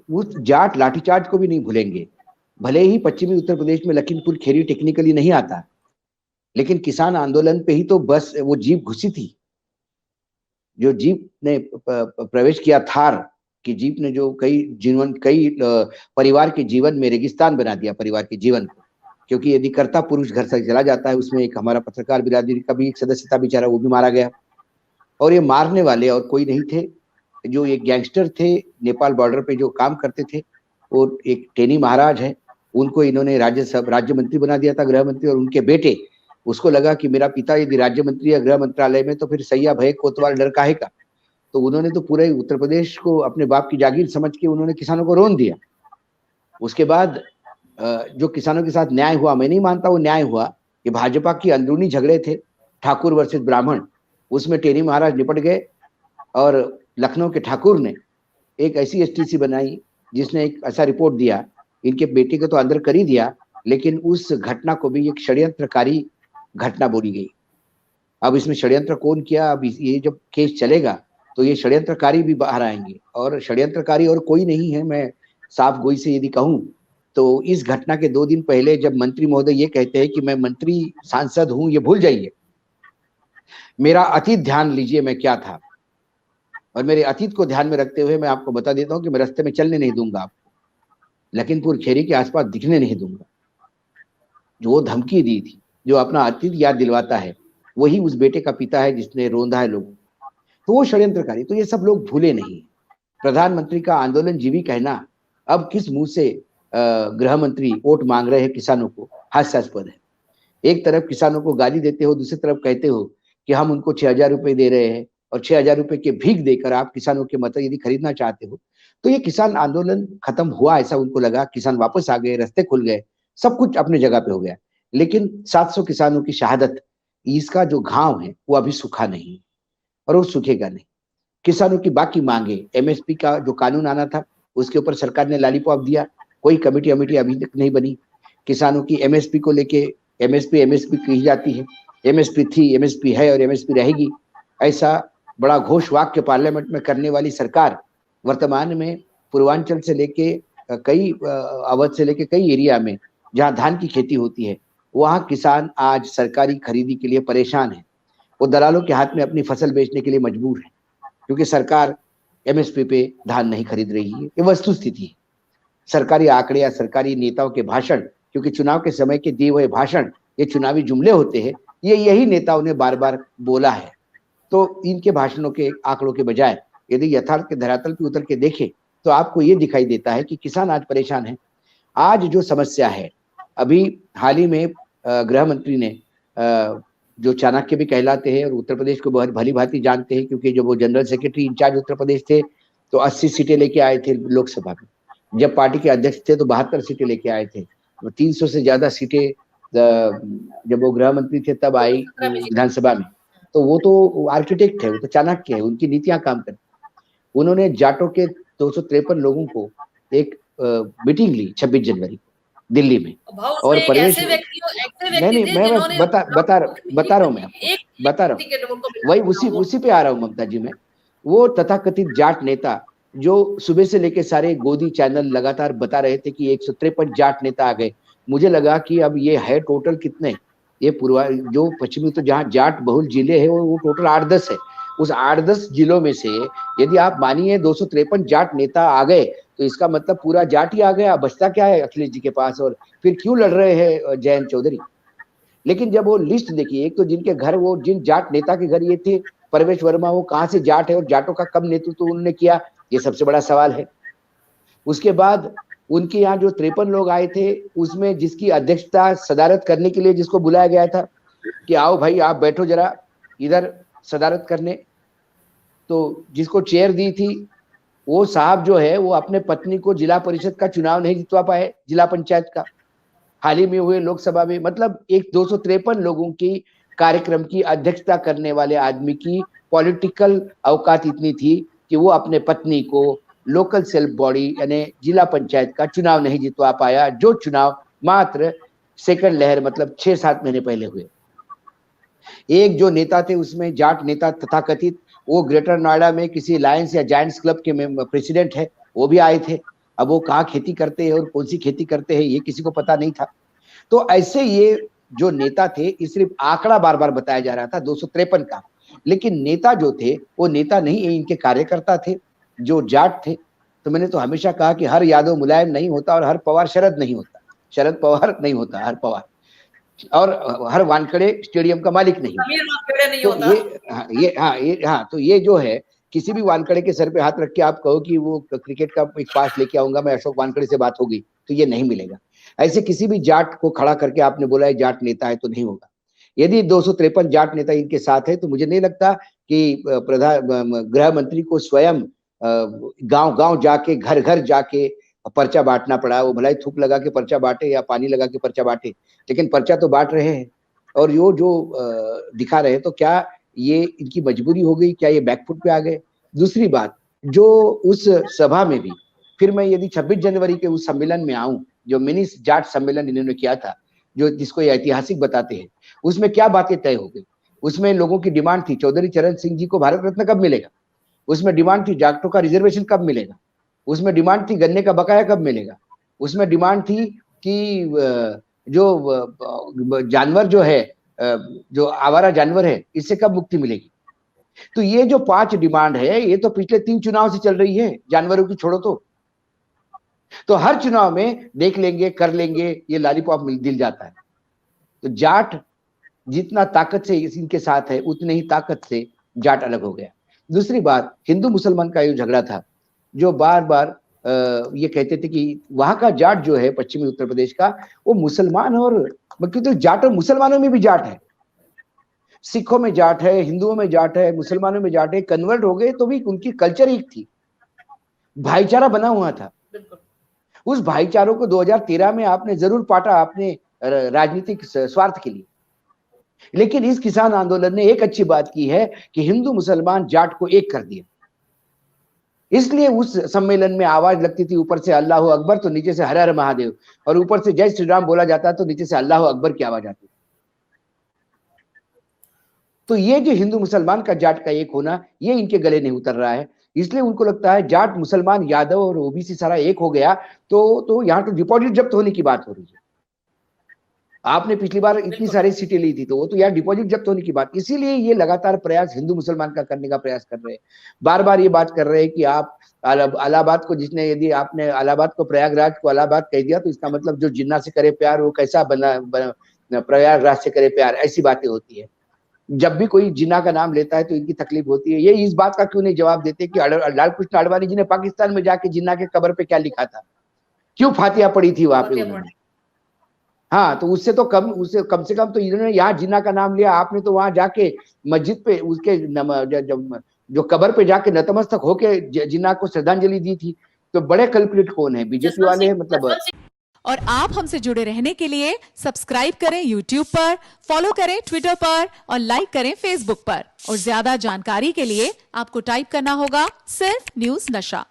उस जाट लाठीचार्ज को भी नहीं भूलेंगे। भले ही पश्चिमी उत्तर प्रदेश में लखीमपुर खीरी टेक्निकली नहीं आता, लेकिन किसान आंदोलन पे ही तो बस वो जीप घुसी थी। जो जीप ने प्रवेश किया, थार की जीप ने जो कई परिवार के जीवन में रेगिस्तान बना दिया, परिवार के जीवन को। क्योंकि यदि कर्ता पुरुष घर से चला जाता है, उसमें एक हमारा पत्रकार बिरादरी का भी एक सदस्य था बेचारा, वो भी मारा गया। और ये मारने वाले और कोई नहीं थे, जो एक गैंगस्टर थे नेपाल बॉर्डर पे जो काम करते थे, वो एक टेनी महाराज है, उनको इन्होंने राज्य मंत्री बना दिया था, गृह मंत्री। और उनके बेटे, उसको लगा कि मेरा पिता यदि राज्य मंत्री है गृह मंत्रालय में, तो फिर सैया भय कोतवाल डर काहे का। तो उन्होंने तो पूरे उत्तर प्रदेश को अपने बाप की जागीर समझ के उन्होंने किसानों को रोन दिया। उसके बाद जो किसानों के साथ न्याय हुआ, मैं नहीं मानता वो न्याय हुआ, कि भाजपा की अंदरूनी झगड़े थे, ठाकुर वर्सेस ब्राह्मण, उसमें टेनी महाराज निपट गए। और लखनऊ के ठाकुर ने एक ऐसी एसटीसी बनाई जिसने एक ऐसा रिपोर्ट दिया, इनके बेटे को तो अंदर कर ही दिया, लेकिन उस घटना को भी एक षड्यंत्रकारी घटना बोली गई। अब इसमें षड्यंत्र कौन किया, अब ये जब केस चलेगा तो ये षड्यंत्रकारी भी बाहर आएंगे। और षड्यंत्रकारी और कोई नहीं है, मैं साफ गोई से यदि कहूं तो इस घटना के 2 दिन पहले जब मंत्री महोदय ये कहते हैं कि मैं मंत्री सांसद हूं, ये भूल जाइए, मेरा अतीत ध्यान लीजिए मैं क्या था। और मेरे अतीत को ध्यान में रखते हुए मैं आपको बता देता हूं कि मैं रास्ते में चलने नहीं दूंगा आपको, लखीमपुर खीरी के आसपास दिखने नहीं दूंगा। जो वो धमकी दी थी, जो अपना अतीत याद दिलवाता है, वही उस बेटे का पिता है जिसने रोंदा है लोगों। तो वो षड्यंत्रकारी, तो ये सब लोग भूले नहीं। प्रधानमंत्री का आंदोलन जीवी कहना अब किस मुंह से गृह मंत्री वोट मांग रहे हैं किसानों को, हास्यास्पद है। एक तरफ किसानों को गाली देते हो, दूसरी तरफ कहते हो कि हम उनको 6,000 रुपए दे रहे हैं, और 6,000 रुपए के भीख देकर आप किसानों के मत यदि खरीदना चाहते हो। तो ये किसान आंदोलन खत्म हुआ ऐसा उनको लगा, किसान वापस आ गए, रास्ते खुल गए, सब कुछ अपने जगह पे हो गया। लेकिन 700 किसानों की शहादत, इसका जो घाव है वो अभी सूखा नहीं, और वो सूखेगा नहीं। किसानों की बाकी मांगे, एमएसपी का जो कानून आना था उसके ऊपर सरकार ने लॉलीपॉप दिया, कोई कमेटी अभी तक नहीं बनी। किसानों की एमएसपी को लेके एमएसपी कही जाती है, एमएसपी थी, एमएसपी है और एमएसपी रहेगी, ऐसा बड़ा घोष वाक्य पार्लियामेंट में करने वाली सरकार वर्तमान में पूर्वांचल से लेके कई अवध से लेके कई एरिया में जहां धान की खेती होती है, वहां किसान आज सरकारी खरीदी के लिए परेशान है। वो दलालों के हाथ में अपनी फसल बेचने के लिए मजबूर है, क्योंकि सरकार एमएसपी पे धान नहीं खरीद रही है। ये वस्तु स्थिति है। सरकारी आंकड़े या सरकारी नेताओं के भाषण, क्योंकि चुनाव के समय के दिए हुए भाषण ये चुनावी जुमले होते हैं, ये यही नेताओं ने बार बार बोला है। तो इनके भाषणों के आंकड़ों के बजाय यदि यथार्थ के धरातल पे उतर के देखें तो आपको ये दिखाई देता है कि किसान आज परेशान है। आज जो समस्या है, अभी हाल ही में गृह मंत्री ने जो चाणक्य भी कहलाते हैं और उत्तर प्रदेश को बहुत भली भांति जानते हैं, क्योंकि जब वो general secretary in charge Uttar Pradesh थे तो 80 सीटें लेके आए थे लोकसभा में, जब पार्टी के अध्यक्ष थे तो 72 सीटें लेके आए थे, 300 से ज्यादा सीटें जब वो गृह मंत्री थे तब आई विधानसभा में। तो वो तो आर्किटेक्ट है, वो तो चाणक्य है, उनकी नीतियां काम करती। उन्होंने जाटों के 253 लोगों को एक मीटिंग ली 26 जनवरी को दिल्ली में, और परवेश नहीं मैं बता रहा हूँ, मैं बता रहा हूँ, वही उसी पे आ रहा हूँ ममता जी। मैं वो तथाकथित जाट नेता जो सुबह से लेके सारे गोदी चैनल लगातार बता रहे थे कि 153 जाट नेता आ गए, मुझे लगा कि अब ये है टोटल कितने, ये जो पश्चिमी तो जहाँ जाट बहुल जिले है वो टोटल 8-10 है। उस 8-10 जिलों में से यदि आप मानिए 253 जाट नेता आ गए तो इसका मतलब पूरा जाट ही आ गया, बचता क्या है अखिलेश जी के पास, और फिर क्यों लड़ रहे हैं जयंत चौधरी। लेकिन जब वो लिस्ट देखिए, एक तो जिनके घर, वो जिन जाट नेता के घर ये थे, परवेश वर्मा, वो कहाँ से जाट है और जाटों का कब नेतृत्व उन्होंने किया, ये सबसे बड़ा सवाल है। उसके बाद उनके यहाँ जो 53 लोग आए थे, उसमें जिसकी अध्यक्षता सदारत करने के लिए जिसको बुलाया गया था कि आओ भाई आप बैठो जरा इधर सदारत करने, तो जिसको चेयर दी थी वो साहब जो है वो अपने पत्नी को जिला परिषद का चुनाव नहीं जितवा पाए, जिला पंचायत का हाल ही में हुए लोकसभा में। मतलब एक 253 लोगों की कार्यक्रम की अध्यक्षता करने वाले आदमी की पॉलिटिकल औकात इतनी थी कि वो अपने पत्नी को लोकल सेल्फ बॉडी यानी जिला पंचायत का चुनाव नहीं जितवा पाया, जो चुनाव मात्र सेकंड लहर मतलब 6-7 महीने पहले हुए। एक जो नेता थे उसमें जाट नेता तथाकथित, वो ग्रेटर नोएडा में किसी लायंस या जायंट्स क्लब के प्रेसिडेंट है, वो भी आए थे। अब वो कहाँ खेती करते हैं और कौन सी खेती करते हैं ये किसी को पता नहीं था। तो ऐसे ये जो नेता थे, इस सिर्फ आंकड़ा बार बार बताया जा रहा था 253 का, लेकिन नेता जो थे वो नेता नहीं, इनके कार्यकर्ता थे जो जाट थे। तो मैंने तो हमेशा कहा कि हर यादव मुलायम नहीं होता और हर पवार शरद नहीं होता, शरद पवार नहीं होता हर पवार, और हर वानखेड़े स्टेडियम का मालिक नहीं नहीं तो होता। तो ये जो है, किसी भी वानखेड़े के सर पे हाथ रख के आप कहो कि वो क्रिकेट का एक पास लेके आऊंगा मैं, अशोक वानखेड़े से बात होगी, तो ये नहीं मिलेगा। ऐसे किसी भी जाट को खड़ा करके आपने बोला है जाट नेता है तो नहीं होगा। यदि 253 जाट नेता इनके साथ है तो मुझे नहीं लगता कि गृह मंत्री को स्वयं गांव गांव जाके, घर घर जाके पर्चा बांटना पड़ा। वो भलाई थूक लगा के पर्चा बांटे या पानी लगा के पर्चा बांटे, लेकिन पर्चा तो बांट रहे हैं। और यो जो दिखा रहे हैं, तो क्या ये इनकी मजबूरी हो गई, क्या ये बैकफुट पे आ गए? दूसरी बात, जो उस सभा में भी, फिर मैं यदि 26 जनवरी के उस सम्मेलन में आऊं, जो मिनी जाट सम्मेलन इन्होंने किया था, जो जिसको ये ऐतिहासिक बताते हैं, उसमें क्या बातें तय हो गई? उसमें लोगों की डिमांड थी चौधरी चरण सिंह जी को भारत रत्न कब मिलेगा, उसमें डिमांड थी जाटों का रिजर्वेशन कब मिलेगा, उसमें डिमांड थी गन्ने का बकाया कब मिलेगा, उसमें डिमांड थी कि जो जानवर जो है, जो आवारा जानवर है, इससे कब मुक्ति मिलेगी। तो ये जो 5 डिमांड है, ये तो पिछले 3 चुनाव से चल रही है, जानवरों की छोड़ो तो हर चुनाव में देख लेंगे, कर लेंगे, ये लॉलीपॉप दिल जाता है। तो जाट जितना ताकत से इनके साथ है, उतने ही ताकत से जाट अलग हो गया। दूसरी बात, हिंदू मुसलमान का ये झगड़ा था, जो बार बार ये कहते थे कि वहां का जाट जो है पश्चिमी उत्तर प्रदेश का, वो मुसलमान और तो जाट और मुसलमानों में भी जाट है, सिखों में जाट है, हिंदुओं में जाट है, मुसलमानों में जाट है। कन्वर्ट हो गए तो भी उनकी कल्चर एक थी, भाईचारा बना हुआ था। उस भाईचारों को 2013 में आपने जरूर पाटा, आपने राजनीतिक स्वार्थ के लिए। लेकिन इस किसान आंदोलन ने एक अच्छी बात की है कि हिंदू मुसलमान जाट को एक कर दिया। इसलिए उस सम्मेलन में आवाज लगती थी ऊपर से अल्लाह अकबर तो नीचे से हर हर महादेव, और ऊपर से जय श्री राम बोला जाता तो नीचे से अल्लाह अकबर की आवाज आती। तो ये जो हिंदू मुसलमान का जाट का एक होना, ये इनके गले नहीं उतर रहा है। इसलिए उनको लगता है जाट मुसलमान यादव और ओबीसी सारा एक हो गया तो यहाँ तो डिपॉजिट जब्त होने की बात हो रही है। आपने पिछली बार इतनी सारी सीटें ली थी, तो वो तो यार डिपॉजिट जब्त होने की बात। इसीलिए ये लगातार प्रयास हिंदू मुसलमान का करने का प्रयास कर रहे हैं। बार बार ये बात कर रहे हैं कि आप इलाहाबाद को, जिसने, यदि आपने इलाहाबाद को प्रयागराज को इलाहाबाद कह दिया तो इसका मतलब जो जिन्ना से करे प्यार वो कैसा बना प्रयागराज से करे प्यार, ऐसी बातें होती है। जब भी कोई जिन्ना का नाम लेता है तो इनकी तकलीफ होती है। ये इस बात का क्यों नहीं जवाब देते कि लाल कृष्ण आडवाणी जी ने पाकिस्तान में जाके जिन्ना के कब्र पे क्या लिखा था, क्यों फातिया पड़ी थी वहां पे उन्होंने। हाँ, तो उससे कम से कम तो इन्होंने यहाँ जिन्ना का नाम लिया, आपने तो वहां जाके मस्जिद पे उसके जो कब्र पे जाके नतमस्तक होके जिन्ना को श्रद्धांजलि दी थी। तो बड़े कल्प्रिट कौन है? बीजेपी वाले हैं मतलब। और आप हमसे जुड़े रहने के लिए सब्सक्राइब करें YouTube पर, फॉलो करें Twitter पर और लाइक करें Facebook पर। और ज्यादा जानकारी के लिए आपको टाइप करना होगा सिर्फ न्यूज़ नशा।